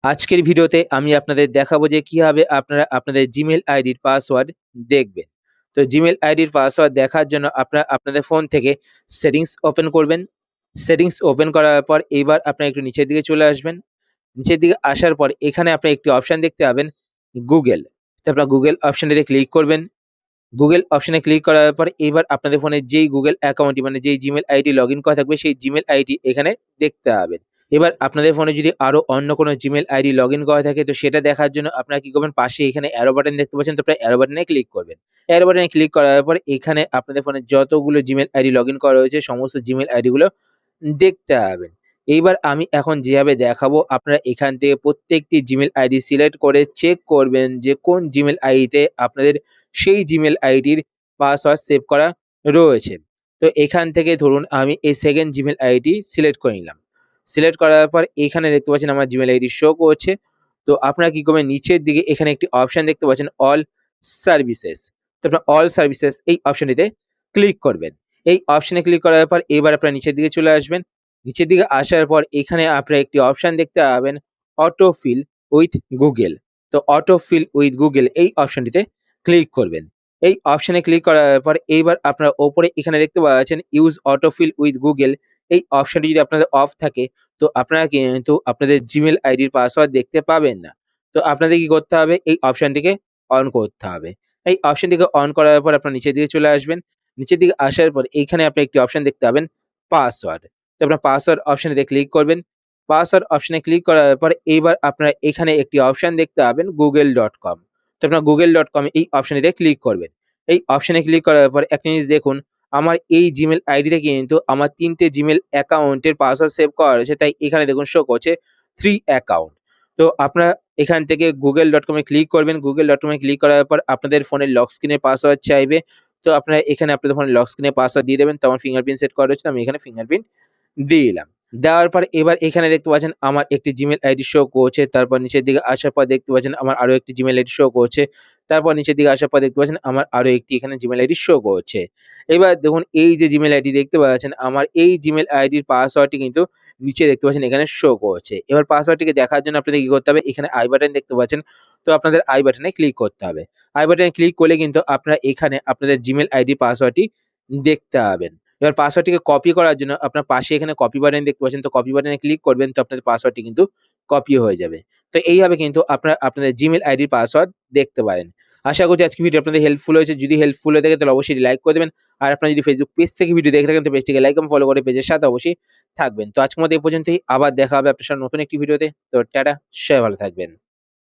আজকের ভিডিওতে আমি আপনাদের দেখাবো যে কিভাবে আপনারা আপনাদের জিমেল আইডির পাসওয়ার্ড দেখবেন। তো জিমেল আইডির পাসওয়ার্ড দেখার জন্য আপনারা আপনাদের ফোন থেকে সেটিংস ওপেন করবেন। সেটিংস ওপেন করার পর এইবার আপনারা একটু নিচের দিকে চলে আসবেন। নিচের দিকে আসার পর এখানে আপনারা একটি অপশন দেখতে পাবেন গুগল। তো আপনারা গুগল অপশনটিতে ক্লিক করবেন। গুগল অপশনে ক্লিক করার পর এবার আপনাদের ফোনে যেই গুগল অ্যাকাউন্টটি মানে যেই জিমেল আইডি লগইন করা থাকবে সেই জিমেল আইডি এখানে দেখতে পাবেন। এবার আপনাদের ফোনে যদি আরো অন্য কোনো জিমেল আইডি লগইন করা থাকে তো সেটা দেখার জন্য আপনারা কি করবেন, পাশে এখানে অ্যারো বাটন দেখতে পাচ্ছেন, তো আপনারা অ্যারো বাটনে ক্লিক করবেন। অ্যারো বাটনে ক্লিক করার পর এখানে আপনাদের ফোনে যতগুলো জিমেল আইডি লগইন করা রয়েছে সমস্ত জিমেল আইডি গুলো দেখতে পাবেন। এইবার আমি এখন যেভাবে দেখাবো আপনারা এখান থেকে প্রত্যেকটি জিমেল আইডি সিলেক্ট করে চেক করবেন যে কোন জিমেল আইডিতে আপনাদের সেই জিমেল আইডির পাসওয়ার্ড সেভ করা রয়েছে। তো এখান থেকে ধরুন আমি এই সেকেন্ড জিমেল আইডি সিলেক্ট করে নিলাম। সিলেক্ট করার পর এখানে দেখতে পাচ্ছেন আমার জিমেল আইডি শো করছে। তো আপনারা কি করবেন, নিচের দিকে এখানে একটি অপশন দেখতে পাচ্ছেন অল সার্ভিসেস। তো আপনারা অল সার্ভিসেস এই অপশনটিতে ক্লিক করবেন। এই অপশনে ক্লিক করার পর এবার আপনারা নিচের দিকে চলে আসবেন। নিচের দিকে আসার পর এখানে আপনারা একটি অপশন দেখতে পাবেন অটোফিল উইথ গুগল। তো অটোফিল উইথ গুগল এই অপশনটিতে ক্লিক করবেন। এই অপশনে ক্লিক করার পর এইবার আপনারা ওপরে এখানে দেখতে পাচ্ছেন ইউজ অটোফিল উইথ গুগল। এই অপশনটি যদি আপনাদের অফ থাকে তো আপনারা কিন্তু আপনাদের জিমেল আইডির পাসওয়ার্ড দেখতে পাবেন না। তো আপনাদের কি করতে হবে, এই অপশনটিকে অন করতে হবে। এই অপশনটিকে অন করার পর আপনারা নিচের দিকে চলে আসবেন। নিচের দিকে আসার পর এইখানে আপনি একটি অপশন দেখতে পাবেন পাসওয়ার্ড। তো আপনার পাসওয়ার্ড অপশনটিতে ক্লিক করবেন। পাসওয়ার্ড অপশনে ক্লিক করার পর এইবার আপনারা এখানে একটি অপশন দেখতে পাবেন google.com। তো আপনার google.com এই অপশনটিতে ক্লিক করবেন। এই অপশনে ক্লিক করার পর একটা জিনিস দেখুন, আমার এই জিমেল আইডিতে কিন্তু আমার ৩ টে জিমেল অ্যাকাউন্টের পাসওয়ার্ড সেভ করা রয়েছে। তাই এখানে দেখুন শো করছে 3 অ্যাকাউন্ট। তো আপনারা এখান থেকে google.com এ ক্লিক করবেন। google.com এ ক্লিক করার পর আপনাদের ফোনের লক স্ক্রিনের পাসওয়ার্ড চাইবে। তো আপনারা এখানে আপনাদের ফোনের লক স্ক্রিনের পাসওয়ার্ড দিয়ে দেবেন। তো আমার ফিঙ্গারপ্রিন্ট সেট করা রয়েছে। তো আমি এখানে ফিঙ্গারপ্রিন্ট দিয়ে দিলাম। দেওয়ার পর এবার এখানে দেখতে পাচ্ছেন আমার একটি জিমেল আইডি শো করছে। তারপর নিচের দিকে আসার পর দেখতে পাচ্ছেন আমার আরো একটি জিমেল আইডি শো করছে। তারপর নিচের দিকে আসার পর দেখতে পাচ্ছেন আমার আরো একটি এখানে জিমেল আইডি শো করছে। এবার দেখুন এই যে জিমেল আইডি দেখতে পাচ্ছেন আমার এই জিমেল আইডির পাসওয়ার্ডটি কিন্তু নিচে দেখতে পাচ্ছেন এখানে শো করছে। এবার পাসওয়ার্ডটিকে দেখার জন্য আপনাদের কি করতে হবে, এখানে আই বাটন দেখতে পাচ্ছেন। তো আপনাদের আই বাটনে ক্লিক করতে হবে। আই বাটনে ক্লিক করলে কিন্তু আপনারা এখানে আপনাদের জিমেল আইডি পাসওয়ার্ডটি দেখতে পাবেন। এবার পাসওয়ার্ডটিকে কপি করার জন্য আপনার পাশে এখানে কপি বাটন দেখতে পাচ্ছেন। তো কপি বাটনে ক্লিক করবেন, তো আপনাদের পাসওয়ার্ডটি কিন্তু কপি হয়ে যাবে। তো এইভাবে কিন্তু আপনারা আপনাদের জিমেল আইডির পাসওয়ার্ড দেখতে পারেন। আশা করছি আজকের ভিডিও আপনাদের হেল্পফুল হয়েছে। যদি হেল্পফুল হয়ে থাকে তাহলে অবশ্যই লাইক করে দেবেন। আর আপনারা যদি ফেসবুক পেজ থেকে ভিডিও দেখে থাকেন তো পেজটিকে লাইক এবং ফলো করে পেজের সাথে অবশ্যই থাকবেন। তো আজকের মতো এই পর্যন্তই। আবার দেখা হবে আপনার সাথে নতুন একটি ভিডিওতে। তো টাটা, সবাই ভালো থাকবেন।